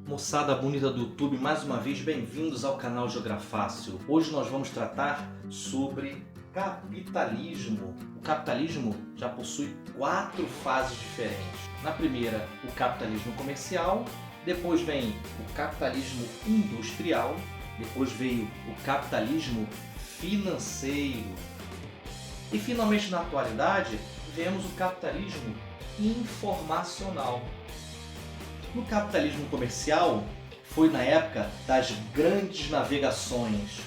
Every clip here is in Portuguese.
Moçada bonita do YouTube, mais uma vez bem-vindos ao canal Geografácil. Hoje nós vamos tratar sobre capitalismo. O capitalismo já possui 4 fases diferentes. Na primeira, o capitalismo comercial, depois vem o capitalismo industrial, depois veio o capitalismo financeiro e finalmente na atualidade vemos o capitalismo informacional. No capitalismo comercial, foi na época das grandes navegações.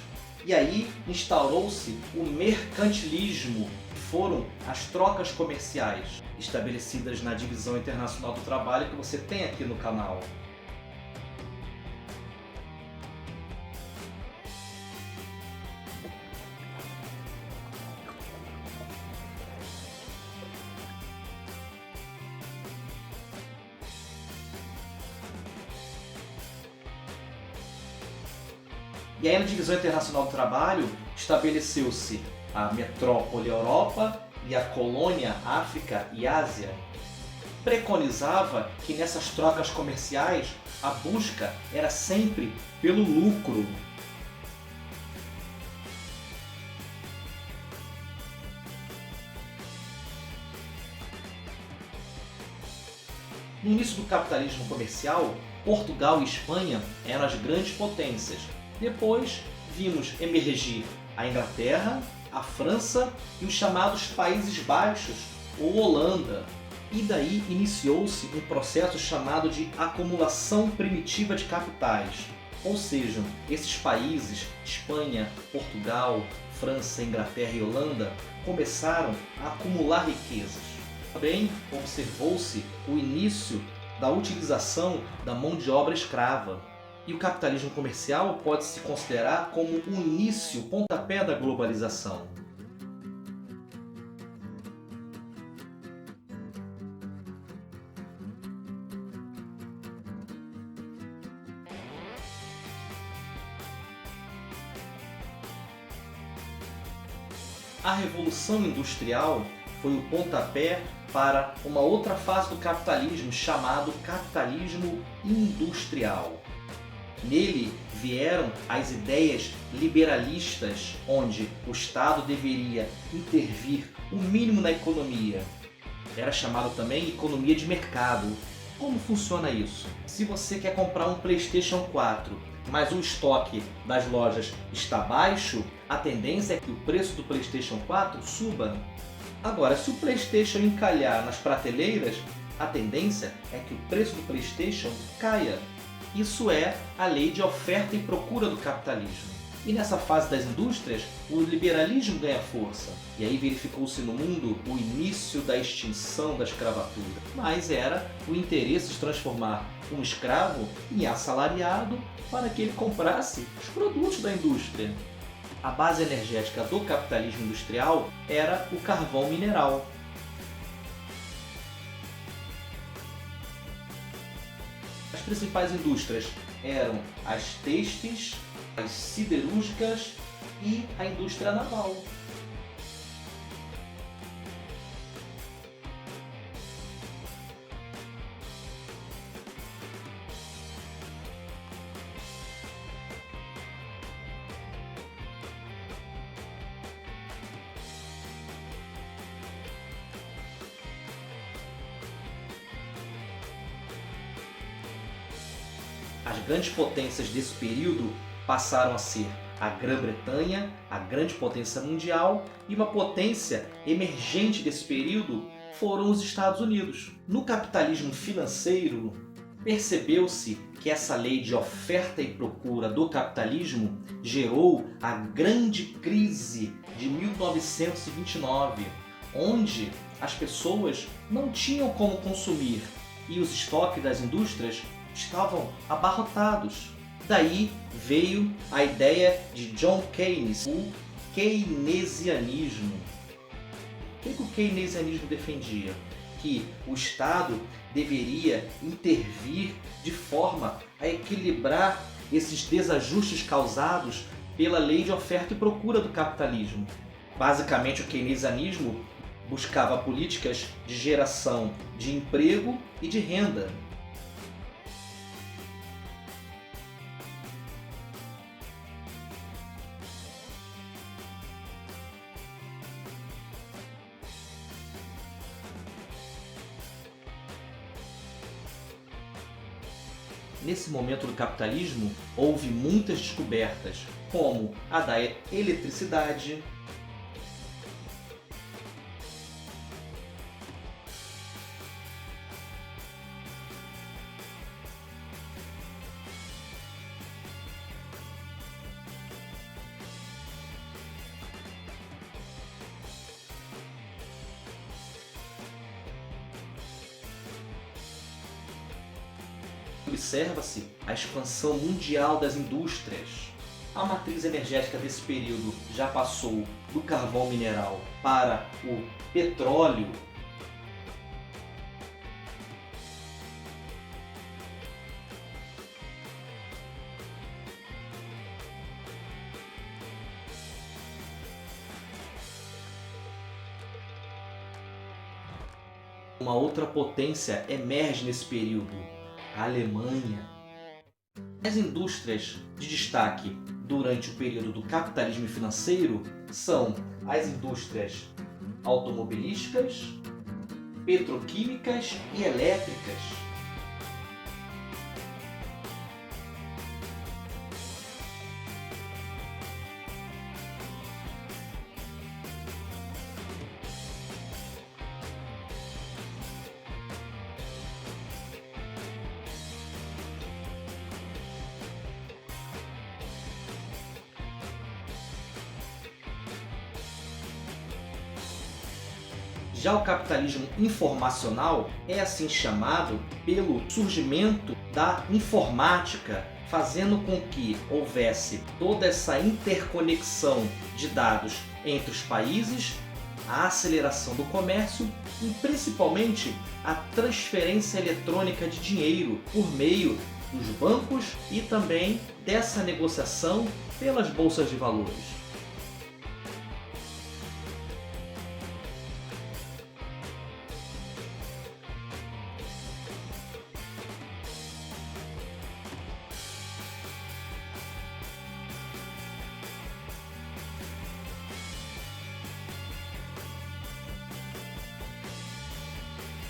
E aí instaurou-se o mercantilismo, que foram as trocas comerciais, estabelecidas na Divisão Internacional do Trabalho que você tem aqui no canal. E aí na Divisão Internacional do Trabalho estabeleceu-se a metrópole Europa e a colônia África e Ásia. Preconizava que nessas trocas comerciais a busca era sempre pelo lucro. No início do capitalismo comercial, Portugal e Espanha eram as grandes potências. Depois vimos emergir a Inglaterra, a França e os chamados Países Baixos ou Holanda. E daí iniciou-se um processo chamado de acumulação primitiva de capitais. Ou seja, esses países, Espanha, Portugal, França, Inglaterra e Holanda, começaram a acumular riquezas. Também observou-se o início da utilização da mão de obra escrava. E o capitalismo comercial pode se considerar como o início, o pontapé da globalização. A Revolução Industrial foi o pontapé para uma outra fase do capitalismo, chamado capitalismo industrial. Nele vieram as ideias liberalistas, onde o Estado deveria intervir o mínimo na economia. Era chamado também economia de mercado. Como funciona isso? Se você quer comprar um PlayStation 4, mas o estoque das lojas está baixo, a tendência é que o preço do PlayStation 4 suba. Agora, se o PlayStation encalhar nas prateleiras, a tendência é que o preço do PlayStation caia. Isso é a lei de oferta e procura do capitalismo. E nessa fase das indústrias, o liberalismo ganha força. E aí verificou-se no mundo o início da extinção da escravatura. Mas era o interesse de transformar um escravo em assalariado para que ele comprasse os produtos da indústria. A base energética do capitalismo industrial era o carvão mineral. As principais indústrias eram as têxteis, as siderúrgicas e a indústria naval. As grandes potências desse período passaram a ser a Grã-Bretanha, a grande potência mundial, e uma potência emergente desse período foram os Estados Unidos. No capitalismo financeiro, percebeu-se que essa lei de oferta e procura do capitalismo gerou a grande crise de 1929, onde as pessoas não tinham como consumir e os estoques das indústrias estavam abarrotados. Daí veio a ideia de John Keynes, o keynesianismo. O que o keynesianismo defendia? Que o Estado deveria intervir de forma a equilibrar esses desajustes causados pela lei de oferta e procura do capitalismo. Basicamente, o keynesianismo buscava políticas de geração de emprego e de renda. Nesse momento do capitalismo, houve muitas descobertas, como a da eletricidade, observa-se a expansão mundial das indústrias. A matriz energética desse período já passou do carvão mineral para o petróleo. Uma outra potência emerge nesse período, a Alemanha. As indústrias de destaque durante o período do capitalismo financeiro são as indústrias automobilísticas, petroquímicas e elétricas. Já o capitalismo informacional é assim chamado pelo surgimento da informática, fazendo com que houvesse toda essa interconexão de dados entre os países, a aceleração do comércio e principalmente a transferência eletrônica de dinheiro por meio dos bancos e também dessa negociação pelas bolsas de valores.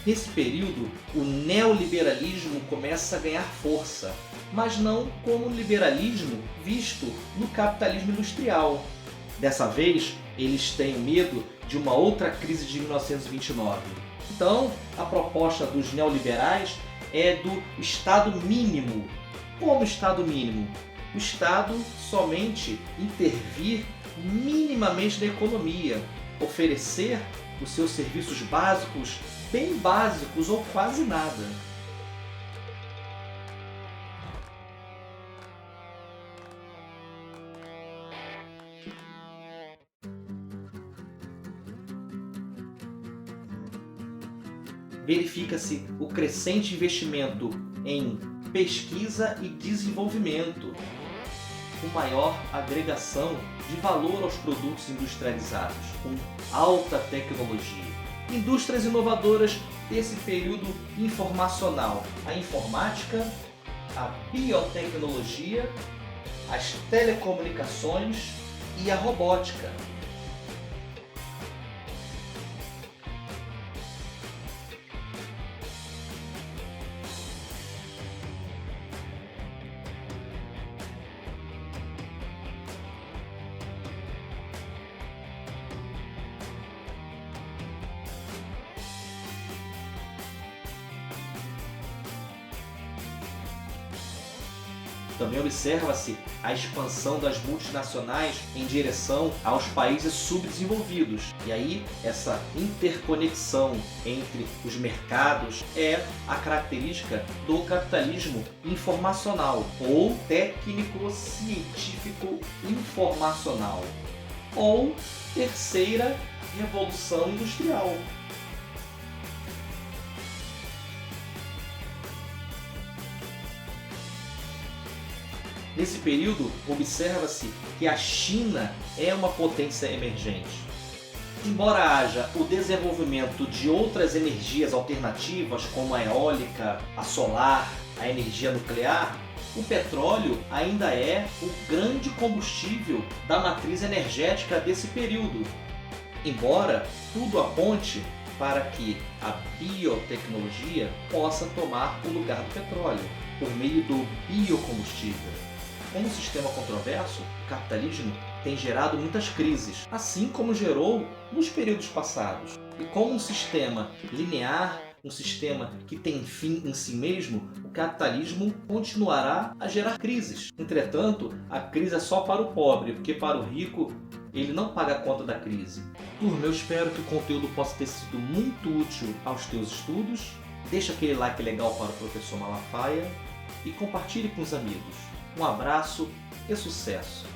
Nesse período, o neoliberalismo começa a ganhar força, mas não como o liberalismo visto no capitalismo industrial. Dessa vez, eles têm medo de uma outra crise de 1929. Então, a proposta dos neoliberais é do Estado mínimo. Como Estado mínimo? O Estado somente intervir minimamente na economia, oferecer os seus serviços básicos, bem básicos ou quase nada. Verifica-se o crescente investimento em pesquisa e desenvolvimento, com maior agregação de valor aos produtos industrializados, com alta tecnologia. Indústrias inovadoras desse período informacional: a informática, a biotecnologia, as telecomunicações e a robótica. Também observa-se a expansão das multinacionais em direção aos países subdesenvolvidos. E aí, essa interconexão entre os mercados é a característica do capitalismo informacional, ou técnico-científico informacional, ou terceira revolução industrial. Nesse período, observa-se que a China é uma potência emergente. Embora haja o desenvolvimento de outras energias alternativas, como a eólica, a solar, a energia nuclear, o petróleo ainda é o grande combustível da matriz energética desse período. Embora tudo aponte para que a biotecnologia possa tomar o lugar do petróleo, por meio do biocombustível. Como um sistema controverso, o capitalismo tem gerado muitas crises, assim como gerou nos períodos passados. E como um sistema linear, um sistema que tem fim em si mesmo, o capitalismo continuará a gerar crises. Entretanto, a crise é só para o pobre, porque para o rico ele não paga a conta da crise. Turma, eu espero que o conteúdo possa ter sido muito útil aos teus estudos. Deixa aquele like legal para o professor Malafaia e compartilhe com os amigos. Um abraço e sucesso!